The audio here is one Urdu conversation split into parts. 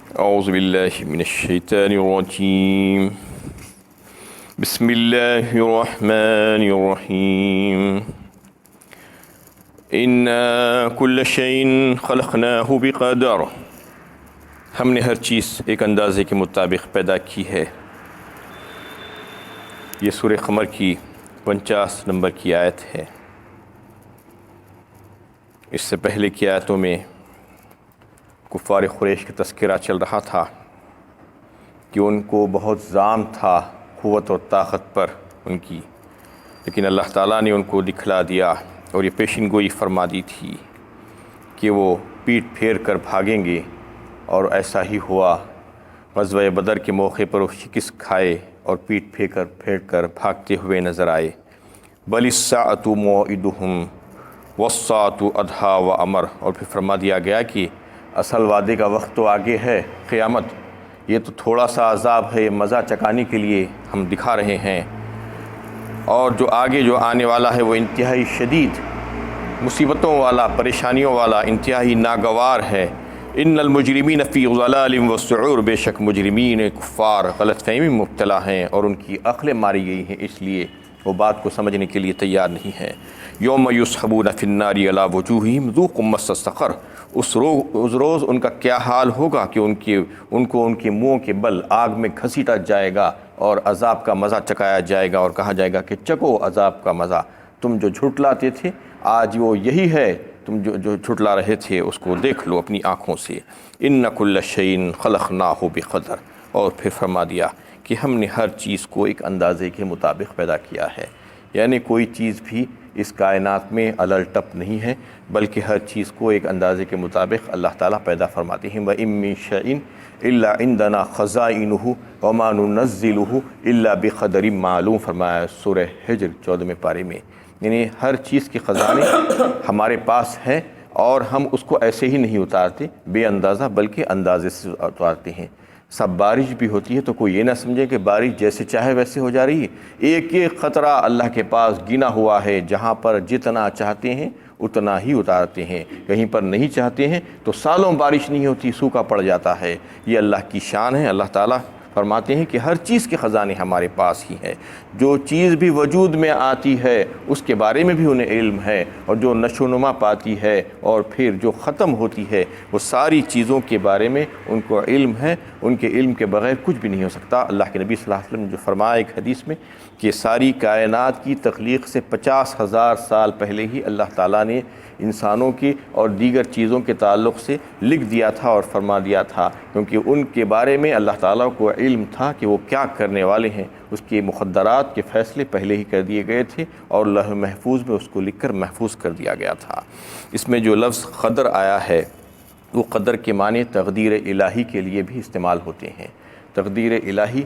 أعوذ بالله من الشيطان الرجيم. بسم الله الرحمن الرحيم. إنا كل شيء خلقناه بقدر. ہم نے ہر چیز ایک اندازے کے مطابق پیدا کی ہے۔ یہ سورہ قمر کی 50 نمبر کی آیت ہے۔ اس سے پہلے کی آیتوں میں کفار قریش کا تذکرہ چل رہا تھا کہ ان کو بہت زام تھا قوت اور طاقت پر ان کی، لیکن اللہ تعالیٰ نے ان کو دکھلا دیا اور یہ پیشن گوئی فرما دی تھی کہ وہ پیٹ پھیر کر بھاگیں گے، اور ایسا ہی ہوا۔ غزوہ بدر کے موقع پر وہ شکست کھائے اور پیٹ پھیر کر بھاگتے ہوئے نظر آئے۔ بل الساعۃ موعدہم والساعۃ ادھیٰ وامر، اور پھر فرما دیا گیا کہ اصل وعدے کا وقت تو آگے ہے، قیامت۔ یہ تو تھوڑا سا عذاب ہے، مزہ چکانے کے لیے ہم دکھا رہے ہیں، اور جو آگے جو آنے والا ہے وہ انتہائی شدید مصیبتوں والا، پریشانیوں والا، انتہائی ناگوار ہے۔ ان المجرمین فی ضلال وسعور، بے شک مجرمین کفار غلط فہمی میں مبتلا ہیں اور ان کی عقلیں ماری گئی ہیں، اس لیے وہ بات کو سمجھنے کے لیے تیار نہیں ہیں۔ یوم یسحبون فی النار علی وجوہہم ذوقوا مس سقر، اس روز ان کا کیا حال ہوگا کہ ان کو ان کے منہوں کے بل آگ میں گھسیٹا جائے گا اور عذاب کا مزہ چکایا جائے گا، اور کہا جائے گا کہ چکو عذاب کا مزہ، تم جو جھٹلاتے تھے آج وہ یہی ہے، تم جو جھٹلا رہے تھے اس کو دیکھ لو اپنی آنکھوں سے۔ ان کل شیء خلقناہ بقدر، اور پھر فرما دیا کہ ہم نے ہر چیز کو ایک اندازے کے مطابق پیدا کیا ہے، یعنی کوئی چیز بھی اس کائنات میں الل ٹپ نہیں ہے، بلکہ ہر چیز کو ایک اندازے کے مطابق اللہ تعالیٰ پیدا فرماتے ہیں۔ وَإِن مِّن شَيْءٍ إِلَّا عِندَنَا خَزَائِنُهُ وَمَا نُنَزِّلُهُ إِلَّا بِقَدَرٍ معلوم، فرمایا سورہ حجر 14ویں پارے میں۔ یعنی ہر چیز کے خزانے ہمارے پاس ہیں، اور ہم اس کو ایسے ہی نہیں اتارتے بے اندازہ، بلکہ اندازے سے اتارتے ہیں۔ سب بارش بھی ہوتی ہے تو کوئی یہ نہ سمجھے کہ بارش جیسے چاہے ویسے ہو جا رہی ہے۔ ایک ایک قطرہ اللہ کے پاس گنا ہوا ہے، جہاں پر جتنا چاہتے ہیں اتنا ہی اتارتے ہیں، کہیں پر نہیں چاہتے ہیں تو سالوں بارش نہیں ہوتی، سوکھا پڑ جاتا ہے۔ یہ اللہ کی شان ہے۔ اللہ تعالیٰ فرماتے ہیں کہ ہر چیز کے خزانے ہمارے پاس ہی ہیں، جو چیز بھی وجود میں آتی ہے اس کے بارے میں بھی انہیں علم ہے، اور جو نشو و نما پاتی ہے اور پھر جو ختم ہوتی ہے وہ ساری چیزوں کے بارے میں ان کو علم ہے۔ ان کے علم کے بغیر کچھ بھی نہیں ہو سکتا۔ اللہ کے نبی صلی اللہ علیہ وسلم نے جو فرمایا ایک حدیث میں کہ ساری کائنات کی تخلیق سے 50,000 سال پہلے ہی اللہ تعالیٰ نے انسانوں کی اور دیگر چیزوں کے تعلق سے لکھ دیا تھا اور فرما دیا تھا، کیونکہ ان کے بارے میں اللہ تعالیٰ کو علم تھا کہ وہ کیا کرنے والے ہیں۔ اس کے مقدرات کے فیصلے پہلے ہی کر دیے گئے تھے اور لوح محفوظ میں اس کو لکھ کر محفوظ کر دیا گیا تھا۔ اس میں جو لفظ قدر آیا ہے وہ قدر کے معنی تقدیر الہی کے لیے بھی استعمال ہوتے ہیں۔ تقدیر الہی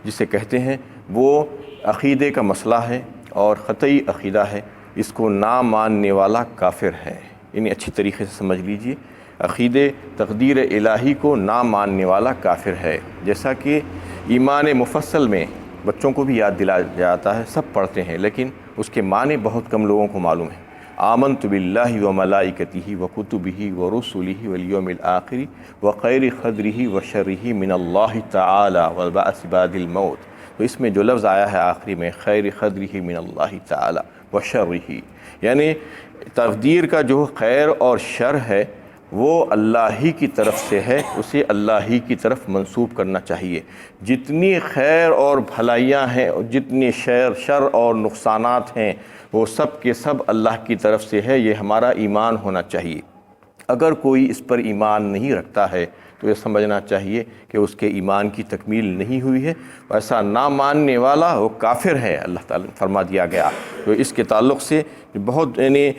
جسے کہتے ہیں وہ عقیدے کا مسئلہ ہے اور قطعی عقیدہ ہے، اس کو نہ ماننے والا کافر ہے۔ انہیں اچھی طریقے سے سمجھ لیجئے، عقیدے تقدیر الہی کو نہ ماننے والا کافر ہے۔ جیسا کہ ایمان مفصل میں بچوں کو بھی یاد دلایا جاتا ہے، سب پڑھتے ہیں، لیکن اس کے معنی بہت کم لوگوں کو معلوم ہے۔ آمنت باللہ وملائکتہ وکتبہ ورسلہ والیوم الآخر وخیر قدرہ وشرہ من اللہ تعالی والبعث بعد الموت۔ تو اس میں جو لفظ آیا ہے آخری میں خیر قدرہ من اللہ تعالی وشرہ، یعنی تقدیر کا جو خیر اور شر ہے وہ اللہ ہی کی طرف سے ہے، اسے اللہ ہی کی طرف منسوب کرنا چاہیے۔ جتنی خیر اور بھلائیاں ہیں اور جتنے شر اور نقصانات ہیں وہ سب کے سب اللہ کی طرف سے ہے، یہ ہمارا ایمان ہونا چاہیے۔ اگر کوئی اس پر ایمان نہیں رکھتا ہے تو یہ سمجھنا چاہیے کہ اس کے ایمان کی تکمیل نہیں ہوئی ہے، ایسا نہ ماننے والا وہ کافر ہے، اللہ تعالیٰ نے فرما دیا گیا۔ تو اس کے تعلق سے بہت یعنی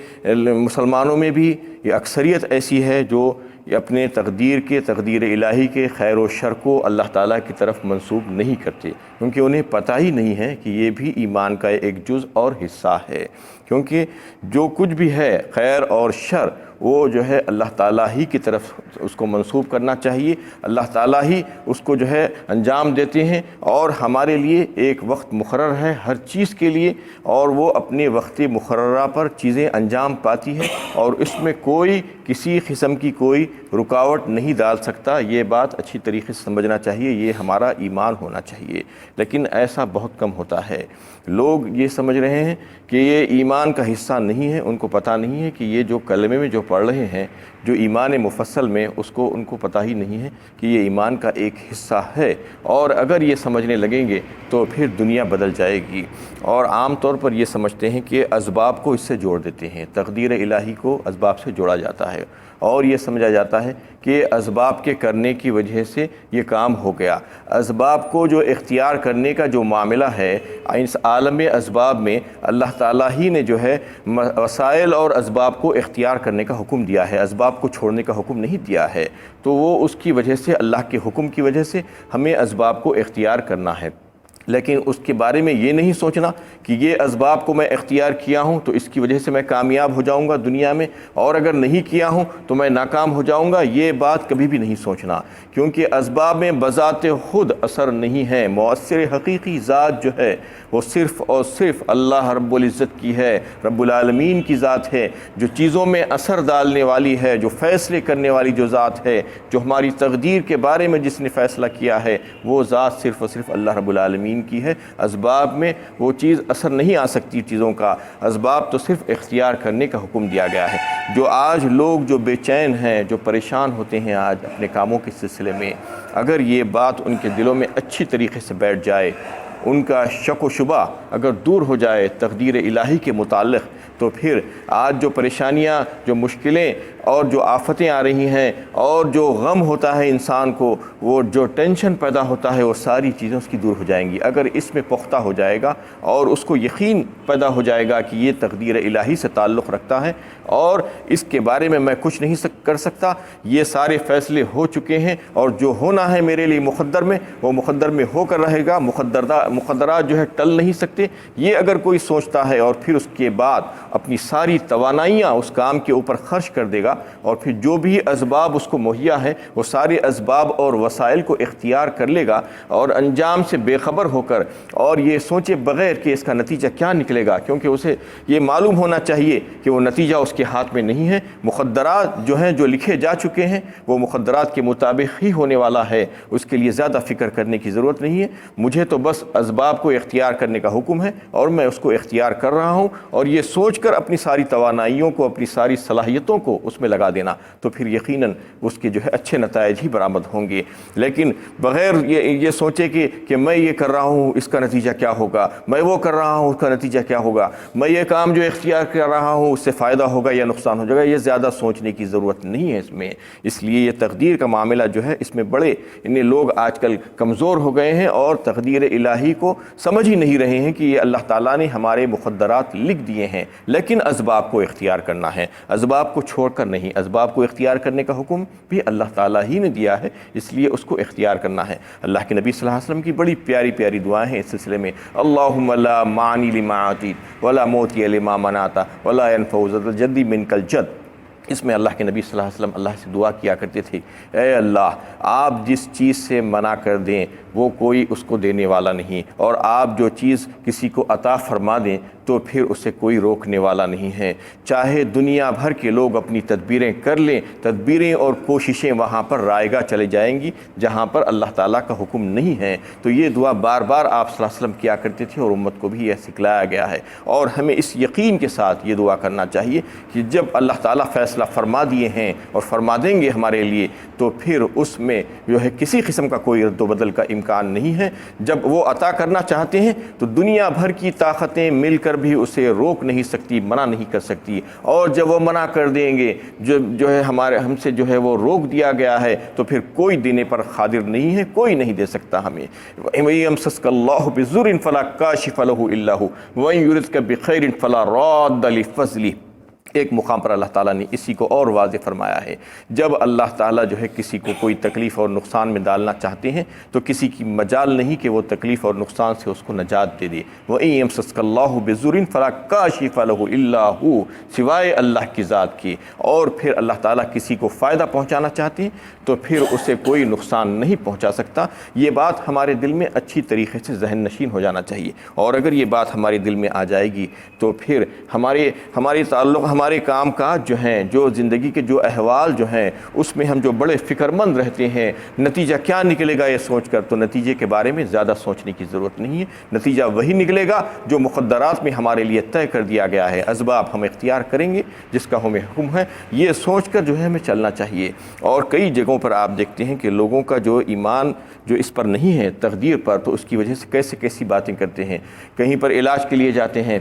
مسلمانوں میں بھی یہ اکثریت ایسی ہے جو اپنے تقدیر الہی کے خیر و شر کو اللہ تعالیٰ کی طرف منسوب نہیں کرتے، کیونکہ انہیں پتہ ہی نہیں ہے کہ یہ بھی ایمان کا ایک جز اور حصہ ہے۔ کیونکہ جو کچھ بھی ہے خیر اور شر وہ جو ہے اللہ تعالیٰ ہی کی طرف اس کو منسوب کرنا چاہیے۔ اللہ تعالیٰ ہی اس کو جو ہے انجام دیتے ہیں، اور ہمارے لیے ایک وقت مقرر ہے ہر چیز کے لیے، اور وہ اپنے وقت مقررہ پر چیزیں انجام پاتی ہیں، اور اس میں کوئی کسی قسم کی کوئی رکاوٹ نہیں ڈال سکتا۔ یہ بات اچھی طریقے سے سمجھنا چاہیے، یہ ہمارا ایمان ہونا چاہیے، لیکن ایسا بہت کم ہوتا ہے۔ لوگ یہ سمجھ رہے ہیں کہ یہ ایمان کا حصہ نہیں ہے، ان کو پتہ نہیں ہے کہ یہ جو کلمے میں جو پڑھ رہے ہیں، جو ایمان مفصل میں، اس کو ان کو پتہ ہی نہیں ہے کہ یہ ایمان کا ایک حصہ ہے، اور اگر یہ سمجھنے لگیں گے تو پھر دنیا بدل جائے گی۔ اور عام طور پر یہ سمجھتے ہیں کہ اسباب کو اس سے جوڑ دیتے ہیں، تقدیر الہی کو اسباب سے جوڑا جاتا ہے، اور یہ سمجھا جاتا ہے کہ اسباب کے کرنے کی وجہ سے یہ کام ہو گیا۔ اسباب کو جو اختیار کرنے کا جو معاملہ ہے اس عالم اسباب میں، اللہ تعالیٰ ہی نے جو ہے وسائل اور اسباب کو اختیار کرنے کا حکم دیا ہے، اسباب کو چھوڑنے کا حکم نہیں دیا ہے۔ تو وہ اس کی وجہ سے، اللہ کے حکم کی وجہ سے ہمیں اسباب کو اختیار کرنا ہے، لیکن اس کے بارے میں یہ نہیں سوچنا کہ یہ اسباب کو میں اختیار کیا ہوں تو اس کی وجہ سے میں کامیاب ہو جاؤں گا دنیا میں، اور اگر نہیں کیا ہوں تو میں ناکام ہو جاؤں گا۔ یہ بات کبھی بھی نہیں سوچنا، کیونکہ اسباب میں بذات خود اثر نہیں ہے۔ مؤثر حقیقی ذات جو ہے وہ صرف اور صرف اللہ رب العزت کی ہے، رب العالمین کی ذات ہے، جو چیزوں میں اثر ڈالنے والی ہے، جو فیصلے کرنے والی جو ذات ہے، جو ہماری تقدیر کے بارے میں جس نے فیصلہ کیا ہے، وہ ذات صرف اور صرف اللہ رب العالمین کی ہے۔ اسباب میں وہ چیز اثر نہیں آ سکتی چیزوں کا، اسباب تو صرف اختیار کرنے کا حکم دیا گیا ہے۔ جو آج لوگ جو بے چین ہیں، جو پریشان ہوتے ہیں آج اپنے کاموں کے سلسلے میں، اگر یہ بات ان کے دلوں میں اچھی طریقے سے بیٹھ جائے، ان کا شک و شبہ اگر دور ہو جائے تقدیر الہی کے متعلق، تو پھر آج جو پریشانیاں، جو مشکلیں اور جو آفتیں آ رہی ہیں، اور جو غم ہوتا ہے انسان کو، وہ جو ٹینشن پیدا ہوتا ہے، وہ ساری چیزیں اس کی دور ہو جائیں گی اگر اس میں پختہ ہو جائے گا، اور اس کو یقین پیدا ہو جائے گا کہ یہ تقدیر الہی سے تعلق رکھتا ہے، اور اس کے بارے میں کچھ نہیں کر سکتا، یہ سارے فیصلے ہو چکے ہیں، اور جو ہونا ہے میرے لیے مقدر میں، وہ مقدر میں ہو کر رہے گا، مقدرات جو ہے ٹل نہیں سکتے۔ یہ اگر کوئی سوچتا ہے اور پھر اس کے بعد اپنی ساری توانائیاں اس کام کے اوپر خرچ کر دے گا، اور پھر جو بھی اسباب اس کو مہیا ہے وہ سارے اسباب اور وسائل کو اختیار کر لے گا، اور انجام سے بے خبر ہو کر، اور یہ سوچے بغیر کہ اس کا نتیجہ کیا نکلے گا، کیونکہ اسے یہ معلوم ہونا چاہیے کہ وہ نتیجہ اس کے ہاتھ میں نہیں ہے۔ مقدرات جو ہیں، جو لکھے جا چکے ہیں، وہ مقدرات کے مطابق ہی ہونے والا ہے، اس کے لیے زیادہ فکر کرنے کی ضرورت نہیں ہے۔ مجھے تو بس اسباب کو اختیار کرنے کا حکم ہے، اور میں اس کو اختیار کر رہا ہوں، اور یہ سوچ کر اپنی ساری توانائیوں کو، اپنی ساری صلاحیتوں کو اس میں لگا دینا، تو پھر یقیناً اس کے جو ہے اچھے نتائج ہی برآمد ہوں گے۔ لیکن بغیر یہ سوچے کہ میں یہ کر رہا ہوں، اس کا نتیجہ کیا ہوگا، میں وہ کر رہا ہوں، اس کا نتیجہ کیا ہوگا، میں یہ کام جو اختیار کر رہا ہوں اس سے فائدہ ہوگا یا نقصان ہو جائے گا، یہ زیادہ سوچنے کی ضرورت نہیں ہے اس میں۔ اس لیے یہ تقدیر کا معاملہ جو ہے، اس میں بڑے لوگ آج کل کمزور ہو گئے ہیں، اور تقدیر الہی کو سمجھ ہی نہیں رہے ہیں کہ یہ اللہ تعالیٰ نے ہمارے مقدرات لکھ دیے ہیں، لیکن اسباب کو اختیار کرنا ہے، اسباب کو چھوڑ کر نہیں۔ اسباب کو اختیار کرنے کا حکم بھی اللہ تعالیٰ ہی نے دیا ہے، اس لیے اس کو اختیار کرنا ہے۔ اللہ کے نبی صلی اللہ علیہ وسلم کی بڑی پیاری پیاری دعائیں ہیں اس سلسلے میں، اللہم لا معنی لما اعطیت ولا موتی لما منعت ولا ينفع ذا الجد منک الجد۔ اس میں اللہ کے نبی صلی اللہ علیہ وسلم اللہ سے دعا کیا کرتے تھے، اے اللہ، آپ جس چیز سے منع کر دیں وہ کوئی اس کو دینے والا نہیں، اور آپ جو چیز کسی کو عطا فرما دیں تو پھر اسے کوئی روکنے والا نہیں ہے۔ چاہے دنیا بھر کے لوگ اپنی تدبیریں کر لیں، تدبیریں اور کوششیں وہاں پر رائگاں چلے جائیں گی جہاں پر اللہ تعالیٰ کا حکم نہیں ہے۔ تو یہ دعا بار بار آپ صلی اللہ علیہ وسلم کیا کرتے تھے، اور امت کو بھی یہ سکھلایا گیا ہے، اور ہمیں اس یقین کے ساتھ یہ دعا کرنا چاہیے کہ جب اللہ تعالیٰ فیصلہ فرما دیے ہیں اور فرما دیں گے ہمارے لیے، تو پھر اس میں جو ہے کسی قسم کا کوئی رد و بدل کا امکان نہیں ہے۔ جب وہ عطا کرنا چاہتے ہیں تو دنیا بھر کی طاقتیں مل کر بھی اسے روک نہیں سکتی، منع نہیں کر سکتی، اور جب وہ منع کر دیں گے، جو ہے ہم سے جو ہے وہ روک دیا گیا ہے، تو پھر کوئی دینے پر قادر نہیں ہے، کوئی نہیں دے سکتا ہمیں۔ وَيَمْسَسْكَ اللَّهُ بِضُرٍّ فَلَا كَاشِفَ لَهُ إِلَّا هُوَ وَإِن يُرِدْكَ بِخَيْرٍ فَلَا رَادَّ لِفَضْلِهِ۔ ایک مقام پر اللہ تعالیٰ نے اسی کو اور واضح فرمایا ہے، جب اللہ تعالیٰ جو ہے کسی کو کوئی تکلیف اور نقصان میں ڈالنا چاہتے ہیں تو کسی کی مجال نہیں کہ وہ تکلیف اور نقصان سے اس کو نجات دے دے۔ وَإِن يَمْسَسْكَ اللَّهُ بِضُرٍّ فَلَا كَاشِفَ لَهُ إِلَّا هُوَ، سوائے اللہ کی ذات کے۔ اور پھر اللہ تعالیٰ کسی کو فائدہ پہنچانا چاہتے ہیں تو پھر اسے کوئی نقصان نہیں پہنچا سکتا۔ یہ بات ہمارے دل میں اچھی طریقے سے ذہن نشین ہو جانا چاہیے، اور اگر یہ بات ہمارے دل میں آ جائے گی تو پھر ہمارے تعلق، ہمارے کام کاج جو ہیں، جو زندگی کے جو احوال جو ہیں، اس میں ہم جو بڑے فکر مند رہتے ہیں، نتیجہ کیا نکلے گا یہ سوچ کر، تو نتیجے کے بارے میں زیادہ سوچنے کی ضرورت نہیں ہے۔ نتیجہ وہی نکلے گا جو مقدرات میں ہمارے لیے طے کر دیا گیا ہے، اسباب ہم اختیار کریں گے جس کا ہمیں حکم ہے، یہ سوچ کر جو ہے ہمیں چلنا چاہیے۔ اور کئی جگہوں پر آپ دیکھتے ہیں کہ لوگوں کا جو ایمان جو اس پر نہیں ہے، تقدیر پر، تو اس کی وجہ سے کیسی باتیں کرتے ہیں۔ کہیں پر علاج کے لیے جاتے ہیں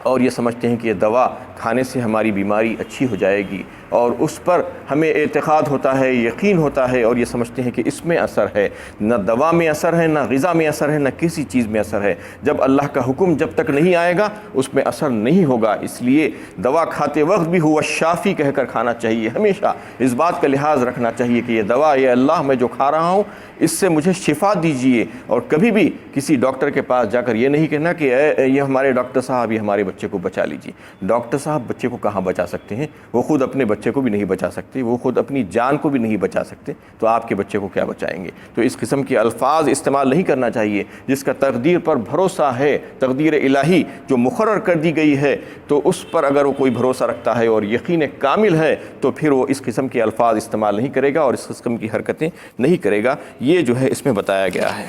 اور یہ سمجھتے ہیں کہ یہ دوا کھانے سے ہماری بیماری اچھی ہو جائے گی، اور اس پر ہمیں اعتقاد ہوتا ہے، یقین ہوتا ہے، اور یہ سمجھتے ہیں کہ اس میں اثر ہے۔ نہ دوا میں اثر ہے، نہ غذا میں اثر ہے، نہ کسی چیز میں اثر ہے۔ جب اللہ کا حکم جب تک نہیں آئے گا اس میں اثر نہیں ہوگا۔ اس لیے دوا کھاتے وقت بھی ہوا شافی کہہ کر کھانا چاہیے، ہمیشہ اس بات کا لحاظ رکھنا چاہیے کہ یہ دوا، یہ اللہ میں جو کھا رہا ہوں اس سے مجھے شفا دیجئے۔ اور کبھی بھی کسی ڈاکٹر کے پاس جا کر یہ نہیں کہنا کہ یہ ہمارے ڈاکٹر صاحب، یہ ہمارے بچے کو بچا لیجیے۔ ڈاکٹر صاحب بچے کو کہاں بچا سکتے ہیں؟ وہ خود اپنے بچے کو بھی نہیں بچا سکتے، وہ خود اپنی جان کو بھی نہیں بچا سکتے، تو آپ کے بچے کو کیا بچائیں گے؟ تو اس قسم کے الفاظ استعمال نہیں کرنا چاہیے۔ جس کا تقدیر پر بھروسہ ہے، تقدیر الہی جو مقرر کر دی گئی ہے، تو اس پر اگر وہ کوئی بھروسہ رکھتا ہے اور یقین کامل ہے تو پھر وہ اس قسم کے الفاظ استعمال نہیں کرے گا اور اس قسم کی حرکتیں نہیں کرے گا۔ یہ جو ہے اس میں بتایا گیا ہے۔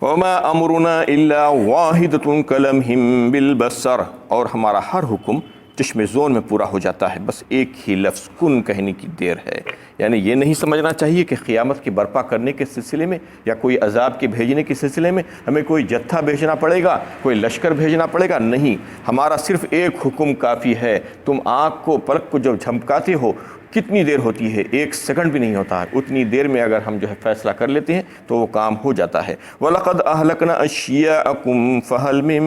وَمَا أَمْرُنَا إِلَّا وَاحِدَةٌ كَلَمْحٍ بِالْبَصَرِ، اور ہمارا ہر حکم چشم زون میں پورا ہو جاتا ہے، بس ایک ہی لفظ کن کہنے کی دیر ہے۔ یعنی یہ نہیں سمجھنا چاہیے کہ قیامت کی برپا کرنے کے سلسلے میں یا کوئی عذاب کے بھیجنے کے سلسلے میں ہمیں کوئی جتھا بھیجنا پڑے گا، کوئی لشکر بھیجنا پڑے گا، نہیں۔ ہمارا صرف ایک حکم کافی ہے۔ تم آنکھ کو، پلک کو جب جھمکاتے ہو کتنی دیر ہوتی ہے؟ 1 سیکنڈ بھی نہیں ہوتا ہے۔ اتنی دیر میں اگر ہم جو ہے فیصلہ کر لیتے ہیں تو وہ کام ہو جاتا ہے۔ وَلَقَدْ أَهْلَكْنَا أَشْيَاءَكُمْ فَهَلْ مِن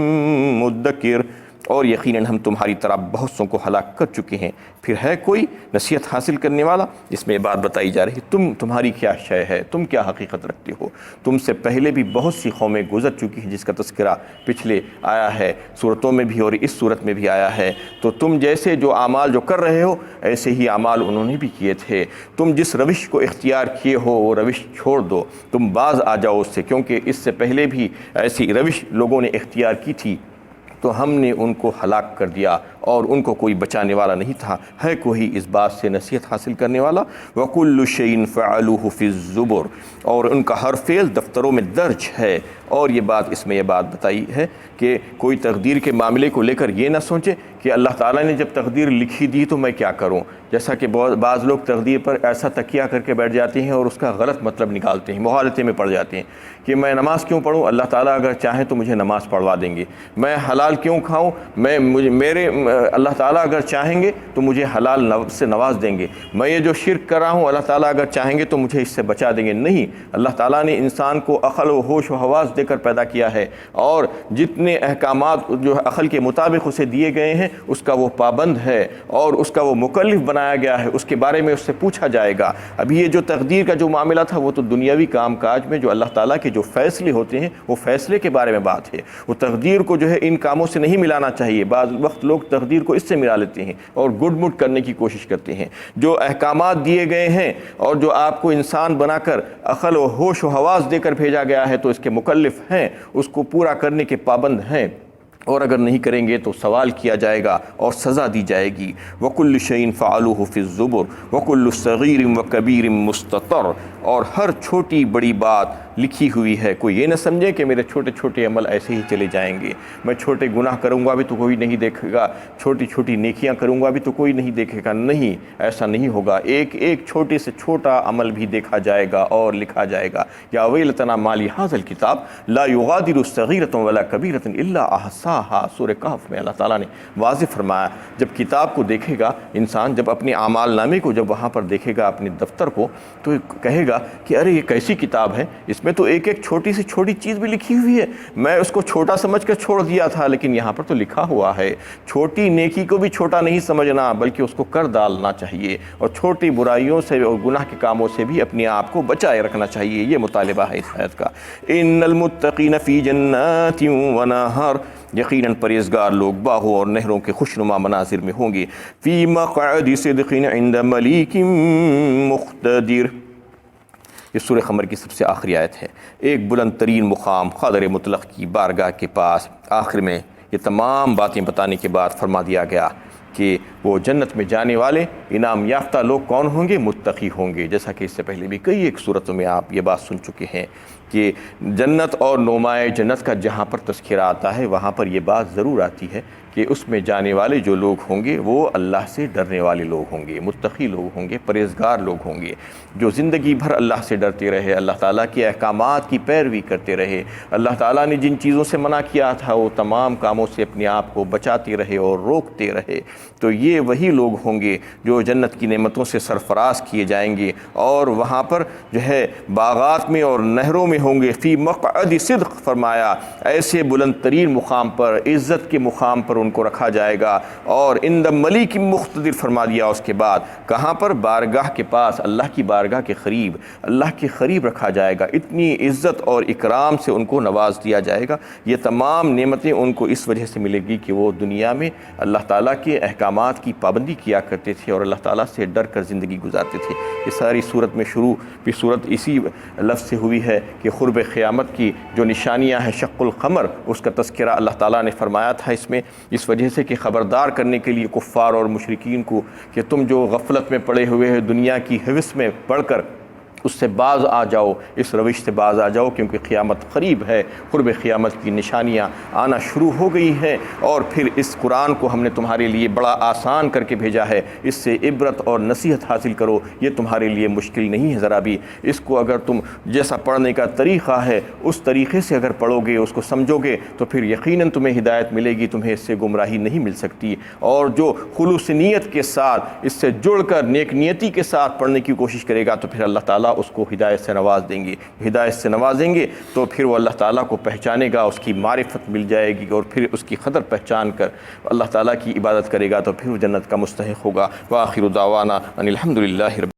مُدَّكِرٍ، اور یقیناً ہم تمہاری طرح بہت سوں کو ہلاک کر چکے ہیں، پھر ہے کوئی نصیحت حاصل کرنے والا؟ اس میں یہ بات بتائی جا رہی ہے تمہاری کیا شے ہے، تم کیا حقیقت رکھتے ہو۔ تم سے پہلے بھی بہت سی قومیں گزر چکی ہیں جس کا تذکرہ پچھلے آیا ہے، صورتوں میں بھی اور اس صورت میں بھی آیا ہے۔ تو تم جیسے جو اعمال جو کر رہے ہو ایسے ہی اعمال انہوں نے بھی کیے تھے۔ تم جس روش کو اختیار کیے ہو وہ روش چھوڑ دو، تم باز آ جاؤ اس سے، کیونکہ اس سے پہلے بھی ایسی روش لوگوں نے اختیار کی تھی تو ہم نے ان کو ہلاک کر دیا اور ان کو کوئی بچانے والا نہیں تھا۔ ہے کوئی اس بات سے نصیحت حاصل کرنے والا؟ وَكُلُّ شَيْءٍ فَعَلُوهُ فِي الزُّبُرِ، اور ان کا ہر فعل دفتروں میں درج ہے۔ اور یہ بات اس میں یہ بات بتائی ہے کہ کوئی تقدیر کے معاملے کو لے کر یہ نہ سوچے کہ اللہ تعالیٰ نے جب تقدیر لکھی دی تو میں کیا کروں۔ جیسا کہ بعض لوگ تقدیر پر ایسا تکیہ کر کے بیٹھ جاتے ہیں اور اس کا غلط مطلب نکالتے ہیں، مغالطے میں پڑ جاتے ہیں کہ میں نماز کیوں پڑھوں، اللہ تعالیٰ اگر چاہیں تو مجھے نماز پڑھوا دیں گے۔ میں حلال کیوں کھاؤں، اللہ تعالیٰ اگر چاہیں گے تو مجھے حلال سے نواز دیں گے۔ میں یہ جو شرک کر رہا ہوں اللہ تعالیٰ اگر چاہیں گے تو مجھے اس سے بچا دیں گے۔ نہیں، اللہ تعالیٰ نے انسان کو عقل و ہوش و حواس دے کر پیدا کیا ہے، اور جتنے احکامات جو عقل کے مطابق اسے دیے گئے ہیں اس کا وہ پابند ہے اور اس کا وہ مکلف بنایا گیا ہے، اس کے بارے میں اس سے پوچھا جائے گا۔ ابھی یہ جو تقدیر کا جو معاملہ تھا وہ تو دنیاوی کام کاج میں جو اللہ تعالیٰ کے جو فیصلے ہوتے ہیں وہ فیصلے کے بارے میں بات ہے۔ وہ تقدیر کو جو ہے ان کاموں سے نہیں ملانا چاہیے۔ بعض وقت لوگ تقدیر کو اس سے ملا لیتے ہیں اور گڈ مڈ کرنے کی کوشش کرتے ہیں۔ جو احکامات دیے گئے ہیں اور جو آپ کو انسان بنا کر عقل و ہوش و حواس دے کر بھیجا گیا ہے تو اس کے مکلف ہیں، اس کو پورا کرنے کے پابند ہیں، اور اگر نہیں کریں گے تو سوال کیا جائے گا اور سزا دی جائے گی۔ وَكُلُّ شَيْءٍ فَعَلُوهُ فِي الزُّبُرِ وَكُلُّ صَغِيرٍ وَكَبِيرٍ مُسْتَطَرٍ، اور ہر چھوٹی بڑی بات لکھی ہوئی ہے۔ کوئی یہ نہ سمجھے کہ میرے چھوٹے چھوٹے عمل ایسے ہی چلے جائیں گے، میں چھوٹے گناہ کروں گا بھی تو کوئی نہیں دیکھے گا، چھوٹی چھوٹی نیکیاں کروں گا بھی تو کوئی نہیں دیکھے گا۔ نہیں، ایسا نہیں ہوگا۔ ایک ایک چھوٹے سے چھوٹا عمل بھی دیکھا جائے گا اور لکھا جائے گا۔ یا ویلتنا ما لہذا الکتاب لا یغادر صغیرۃ ولا کبیرۃ الا احصاها، سورہ کہف میں اللہ تعالیٰ نے واضح فرمایا جب کتاب کو دیکھے گا انسان، جب اپنے اعمال نامے کو جب وہاں پر دیکھے گا اپنے دفتر کو، تو کہے گا کہ ارے یہ کیسی کتاب ہے، اس میں تو ایک ایک چھوٹی سے چھوٹی چیز بھی لکھی ہوئی ہے، میں اس کو چھوٹا سمجھ کر چھوڑ دیا تھا، لیکن یہاں پر تو لکھا ہوا ہے۔ چھوٹی نیکی کو بھی چھوٹا نہیں سمجھنا، بلکہ اس کو کر ڈالنا چاہیے، اور چھوٹی برائیوں سے اور گناہ کے کاموں سے بھی اپنے آپ کو بچائے رکھنا چاہیے۔ یہ مطالبہ ہے اس آیت کا۔ ان المتقین فی جنات و نہر، یقیناً پرہیزگار لوگ باغوں اور نہروں کے خوشنما مناظر میں ہوں گے۔ فی مقعد صدق عند ملیک مقتدر، یہ سورہ قمر کی سب سے آخری آیت ہے۔ ایک بلند ترین مقام قادر مطلق کی بارگاہ کے پاس، آخر میں یہ تمام باتیں بتانے کے بعد فرما دیا گیا کہ وہ جنت میں جانے والے انعام یافتہ لوگ کون ہوں گے؟ متقی ہوں گے۔ جیسا کہ اس سے پہلے بھی کئی ایک صورتوں میں آپ یہ بات سن چکے ہیں کہ جنت اور نمائے جنت کا جہاں پر تذکرہ آتا ہے وہاں پر یہ بات ضرور آتی ہے کہ اس میں جانے والے جو لوگ ہوں گے وہ اللہ سے ڈرنے والے لوگ ہوں گے، متقی لوگ ہوں گے، پرہیزگار لوگ ہوں گے، جو زندگی بھر اللہ سے ڈرتے رہے، اللہ تعالیٰ کے احکامات کی پیروی کرتے رہے، اللہ تعالیٰ نے جن چیزوں سے منع کیا تھا وہ تمام کاموں سے اپنے آپ کو بچاتے رہے اور روکتے رہے۔ تو یہ وہی لوگ ہوں گے جو جنت کی نعمتوں سے سرفراز کیے جائیں گے، اور وہاں پر جو ہے باغات میں اور نہروں میں ہوں گے۔ فی مقعد صدق فرمایا، ایسے بلند ترین مقام پر، عزت کے مقام پر ان کو رکھا جائے گا، اور عند ملیک مقتدر فرما دیا اس کے بعد، کہاں پر؟ بارگاہ کے پاس، اللہ کی بارگاہ کے قریب، اللہ کے قریب رکھا جائے گا۔ اتنی عزت اور اکرام سے ان کو نواز دیا جائے گا۔ یہ تمام نعمتیں ان کو اس وجہ سے ملے گی کہ وہ دنیا میں اللہ تعالیٰ کے احکامات کی پابندی کیا کرتے تھے اور اللہ تعالیٰ سے ڈر کر زندگی گزارتے تھے۔ یہ ساری صورت میں شروع بھی صورت اسی لفظ سے ہوئی ہے کہ قرب قیامت کی جو نشانیاں ہیں، شق القمر، اس کا تذکرہ اللہ تعالیٰ نے فرمایا تھا اس میں، اس وجہ سے کہ خبردار کرنے کے لیے کفار اور مشرکین کو کہ تم جو غفلت میں پڑے ہوئے ہیں، دنیا کی حوث میں پڑھ کر اس سے باز آ جاؤ، اس روش سے باز آ جاؤ، کیونکہ قیامت قریب ہے، قرب قیامت کی نشانیاں آنا شروع ہو گئی ہیں، اور پھر اس قرآن کو ہم نے تمہارے لیے بڑا آسان کر کے بھیجا ہے، اس سے عبرت اور نصیحت حاصل کرو، یہ تمہارے لیے مشکل نہیں ہے ذرا بھی۔ اس کو اگر تم جیسا پڑھنے کا طریقہ ہے اس طریقے سے اگر پڑھو گے، اس کو سمجھو گے، تو پھر یقیناً تمہیں ہدایت ملے گی، تمہیں اس سے گمراہی نہیں مل سکتی۔ اور جو خلوص نیت کے ساتھ اس سے جڑ کر نیک نیتی کے ساتھ پڑھنے کی کوشش کرے گا تو پھر اللہ تعالیٰ اس کو ہدایت سے نواز دیں گے، ہدایت سے نوازیں گے تو پھر وہ اللہ تعالیٰ کو پہچانے گا، اس کی معرفت مل جائے گی، اور پھر اس کی قدر پہچان کر اللہ تعالیٰ کی عبادت کرے گا تو پھر وہ جنت کا مستحق ہوگا۔ وآخر دعوانا ان الحمد للہ رب